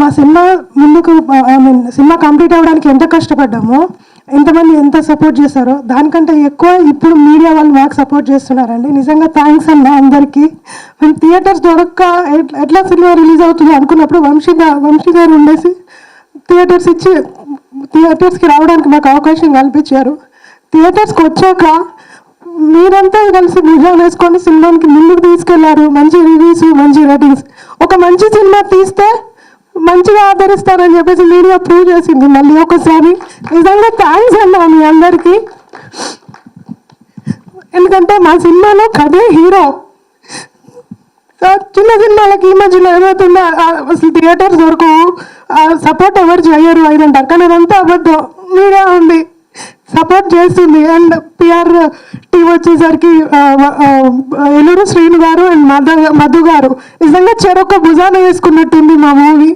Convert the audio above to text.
మా సినిమా ముందుకు cinema complete అవ్వడానికి ఎంత కష్టపడ్డామో, ఎంతమంది ఎంత సపోర్ట్ చేశారో దానికంటే ఎక్కువ ఇప్పుడు మీడియా వాళ్ళు మాకు సపోర్ట్ చేస్తున్నారండి. నిజంగా థ్యాంక్స్ అన్న అందరికీ. మేము థియేటర్స్ దొరక్క ఎట్లా సినిమా రిలీజ్ అవుతుంది అనుకున్నప్పుడు వంశీ గారు ఉండేసి థియేటర్స్కి రావడానికి మాకు అవకాశం కల్పించారు. థియేటర్స్కి వచ్చాక మీరంతా కలిసి భుజాలు వేసుకొని సినిమాకి ముందుకు తీసుకెళ్లారు. మంచి రివ్యూస్, మంచి రేటింగ్స్. ఒక మంచి సినిమా తీస్తే మంచిగా ఆదరిస్తారని చెప్పేసి మీడియా ప్రూవ్ చేసింది మళ్ళీ ఒకసారి. నిజంగా థ్యాంక్స్ అన్నా మీ అందరికీ. ఎందుకంటే మా సినిమాలో కథే హీరో. చిన్న సినిమాలకి ఈ మధ్యలో ఏమవుతుందో అసలు థియేటర్స్ వరకు సపోర్ట్ ఎవరు చేయరు అని అంటారు, కానీ అదంతా అబద్ధం. మీడియా ఉంది, సపోర్ట్ చేస్తుంది. అండ్ పిఆర్ టీం వచ్చేసరికి ఏలూరు శ్రీను గారు అండ్ మధు గారు నిజంగా చెరొక్క భుజాన వేసుకున్నట్టుంది మా మూవీ.